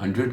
100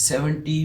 70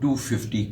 250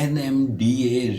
NMDA